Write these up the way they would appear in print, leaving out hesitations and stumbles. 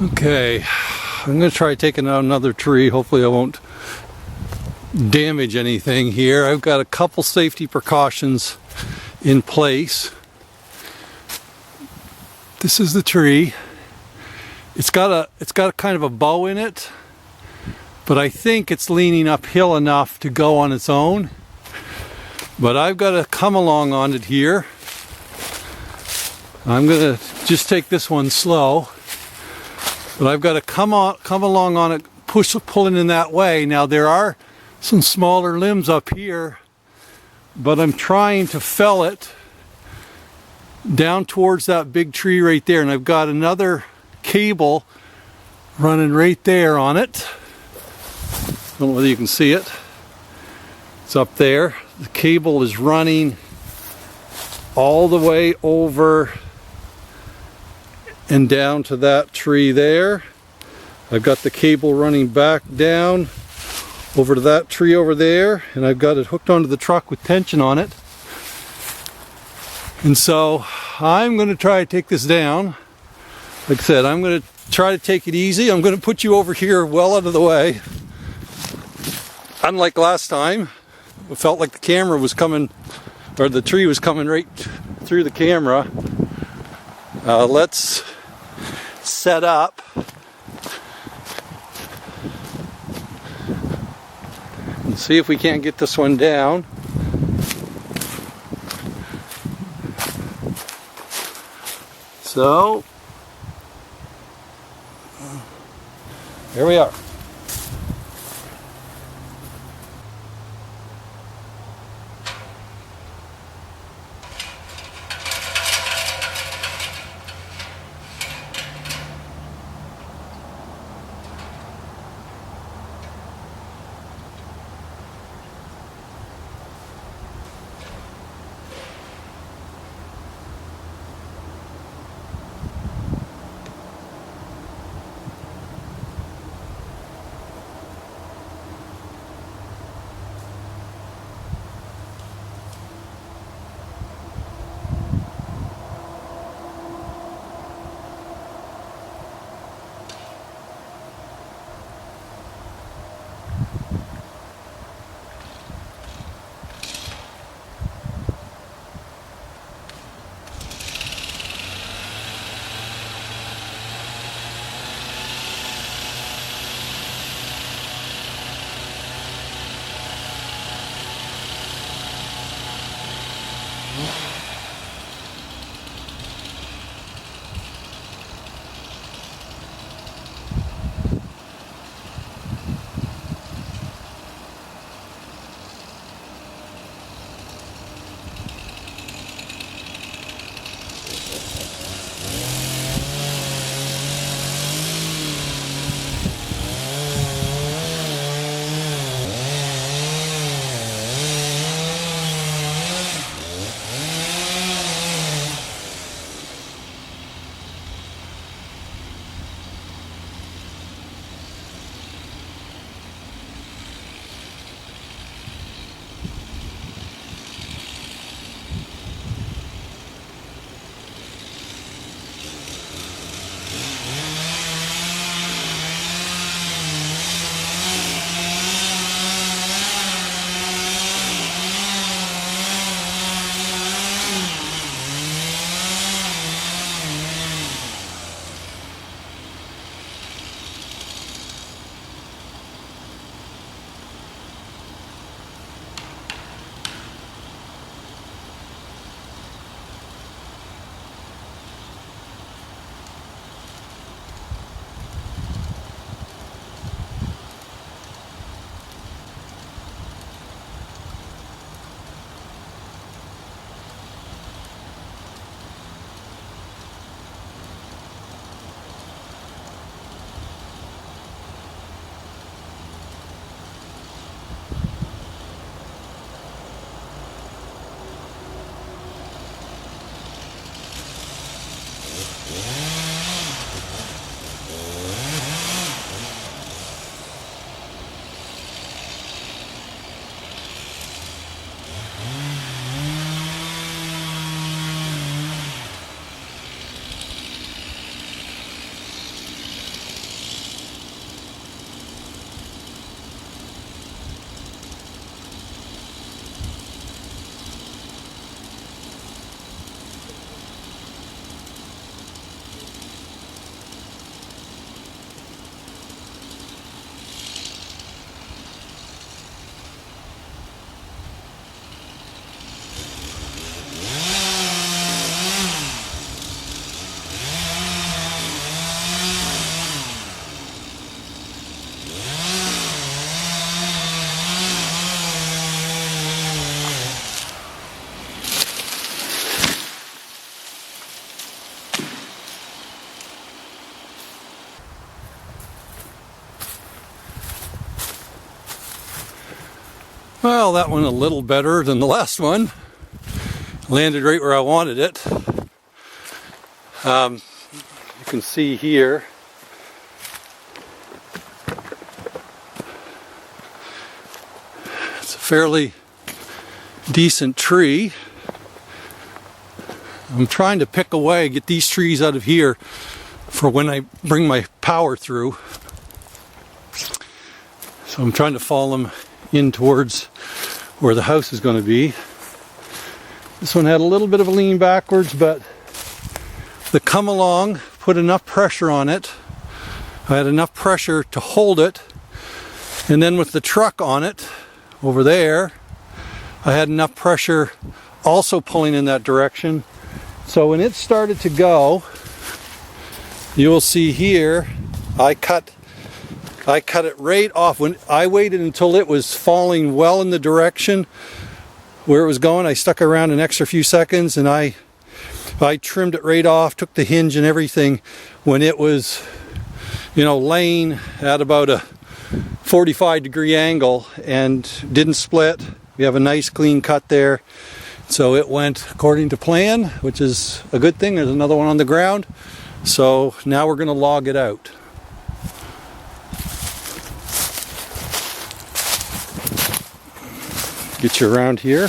Okay, I'm going to try taking out another tree. Hopefully I won't damage anything here. I've got a couple safety precautions in place. This is the tree. It's got a kind of a bow in it, but I think it's leaning uphill enough to go on its own. But I've got to come along on it here. I'm going to just take this one slow. But I've got to come along on it, pulling in that way. Now there are some smaller limbs up here, but I'm trying to fell it down towards that big tree right there. And I've got another cable running right there on it. I don't know whether you can see it. It's up there. The cable is running all the way over and down to that tree there. I've got the cable running back down over to that tree over there, and I've got it hooked onto the truck with tension on it. And so I'm going to try to take this down. Like I said, I'm going to try to take it easy. I'm going to put you over here well out of the way. Unlike last time, it felt like the camera was coming, or the tree was coming right through the camera. Let's set up and see if we can't get this one down. So here we are. Well, that one a little better than the last one. Landed right where I wanted it. You can see here. It's a fairly decent tree. I'm trying to pick away, get these trees out of here for when I bring my power through. So I'm trying to follow them in towards where the house is going to be. This one had a little bit of a lean backwards, but the come along put enough pressure on it. I had enough pressure to hold it, and then with the truck on it over there, I had enough pressure also pulling in that direction. So when it started to go, you will see here, I cut it right off. When I waited until it was falling well in the direction where it was going, I stuck around an extra few seconds and I trimmed it right off, took the hinge and everything when it was, laying at about a 45-degree angle and didn't split. We have a nice clean cut there. So it went according to plan, which is a good thing. There's another one on the ground. So now we're going to log it out. Get you around here.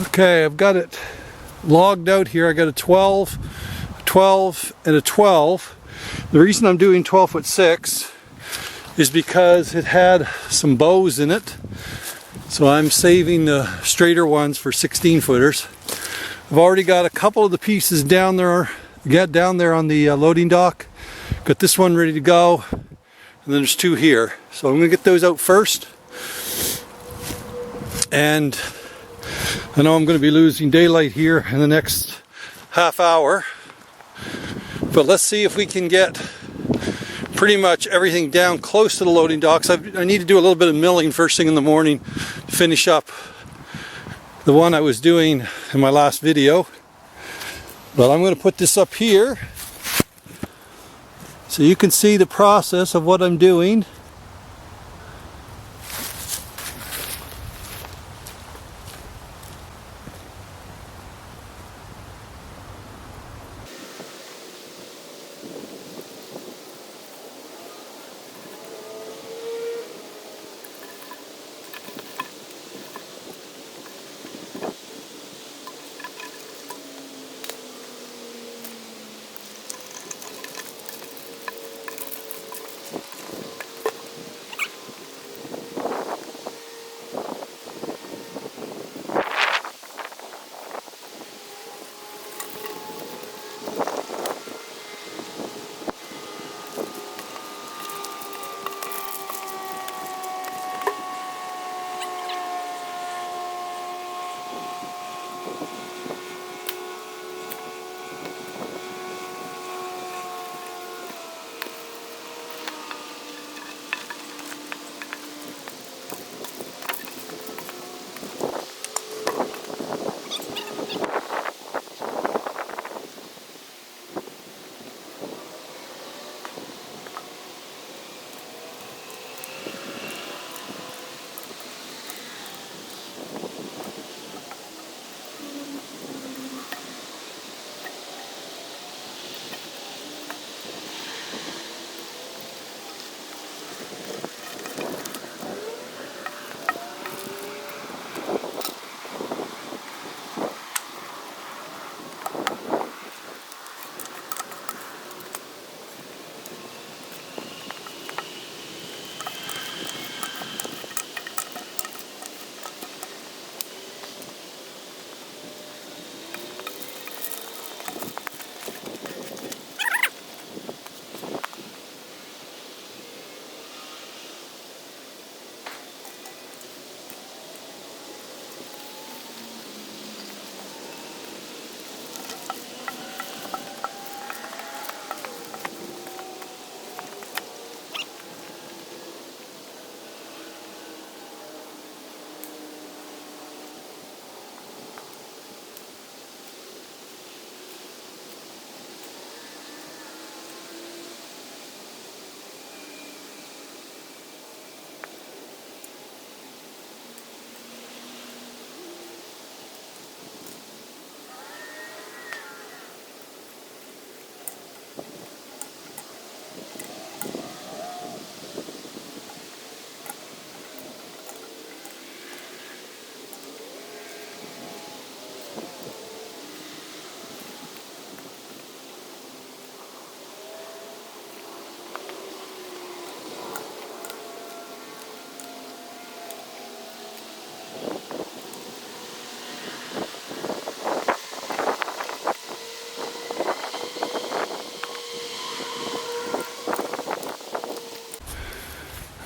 Okay, I've got it logged out here. I got a 12, 12, and a 12. The reason I'm doing 12'6" is because it had some bows in it. So I'm saving the straighter ones for 16-footers. I've already got a couple of the pieces down there, on the loading dock. Got this one ready to go, and then there's two here. So I'm gonna get those out first. And I know I'm going to be losing daylight here in the next half hour, but let's see if we can get pretty much everything down close to the loading docks. I need to do a little bit of milling first thing in the morning to finish up the one I was doing in my last video. But I'm going to put this up here so you can see the process of what I'm doing.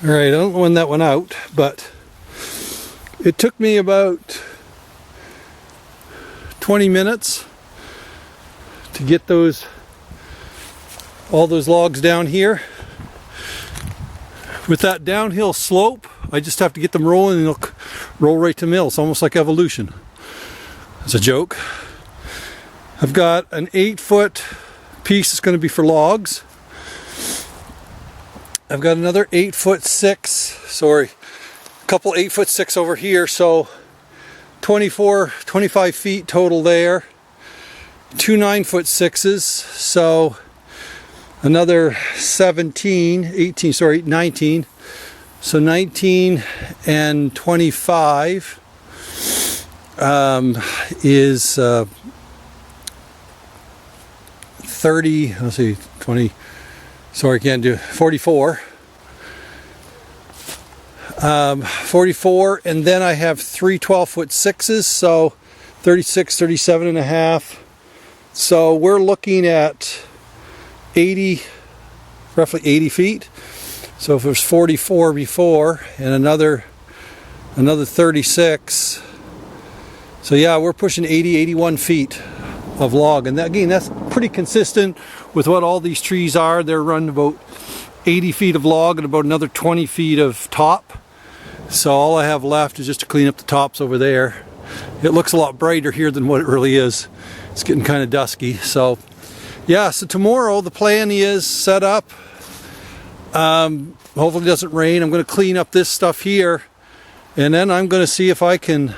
All right, I don't know when that went out, but it took me about 20 minutes to get all those logs down here. With that downhill slope, I just have to get them rolling and they'll roll right to mill. It's almost like evolution. It's a joke. I've got an 8-foot piece that's going to be for logs. I've got another 8'6", a couple 8'6" over here, so 25 feet total there. 2 9'6", so another 19. So 19 and 25 is 30, let's see, 20, sorry, can't do 44. 44, and then I have 3 12'6", so 36, 37 and a half. So we're looking at 80, roughly 80 feet. So if it was 44 before and another 36, so yeah, we're pushing 80, 81 feet of log, and that, again, that's pretty consistent with what all these trees are. They're running about 80 feet of log and about another 20 feet of top. So all I have left is just to clean up the tops over there. It looks a lot brighter here than what it really is. It's getting kind of dusky. So yeah, so tomorrow the plan is set up. Hopefully it doesn't rain. I'm going to clean up this stuff here, and then I'm going to see if I can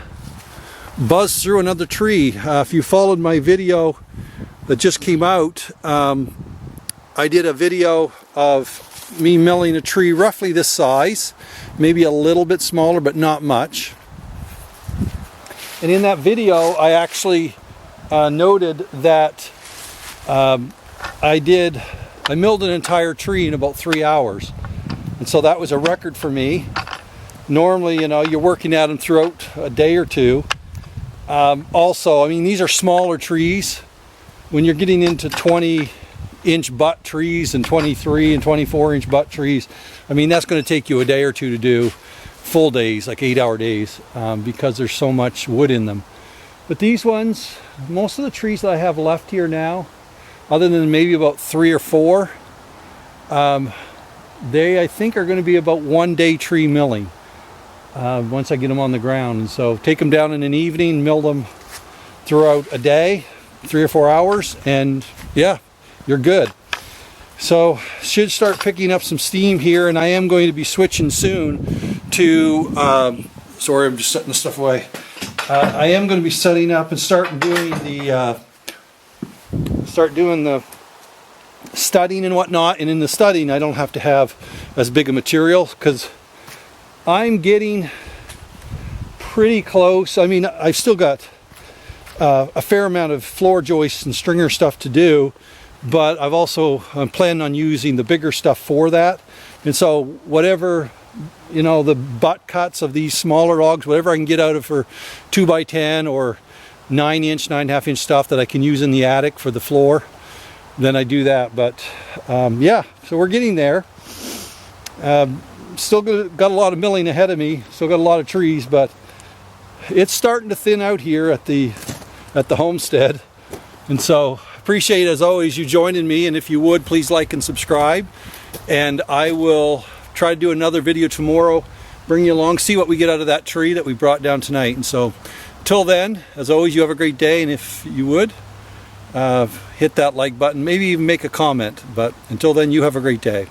buzz through another tree. If you followed my video that just came out, I did a video of me milling a tree roughly this size, maybe a little bit smaller, but not much. And in that video, I actually noted that I milled an entire tree in about 3 hours. And so that was a record for me. Normally, you know, you're working at them throughout a day or two. Also, I mean, these are smaller trees. When you're getting into 20-inch butt trees and 23 and 24-inch butt trees, I mean, that's going to take you a day or two to do, full days, like 8-hour days, because there's so much wood in them. But these ones, most of the trees that I have left here now, other than maybe about 3 or 4, they I think are going to be about 1-day tree milling once I get them on the ground. And so take them down in an evening, mill them throughout a day, 3 or 4 hours, and yeah, you're good. So should start picking up some steam here, and I am going to be switching soon to sorry, I'm just setting the stuff away. I am going to be setting up and start doing the studying and whatnot. And in the studying, I don't have to have as big a material because I'm getting pretty close. I mean, I've still got a fair amount of floor joists and stringer stuff to do, but I'm planning on using the bigger stuff for that. And so whatever, you know, the butt cuts of these smaller logs, whatever I can get out of for 2x10 or 9-inch, 9.5-inch stuff that I can use in the attic for the floor, then I do that. But yeah, so we're getting there. Still got a lot of milling ahead of me, still got a lot of trees, but it's starting to thin out here at the homestead. And so appreciate, as always, you joining me, and if you would, please like and subscribe, and I will try to do another video tomorrow, bring you along, see what we get out of that tree that we brought down tonight. And so till then, as always, you have a great day, and if you would hit that like button, maybe even make a comment. But until then, you have a great day.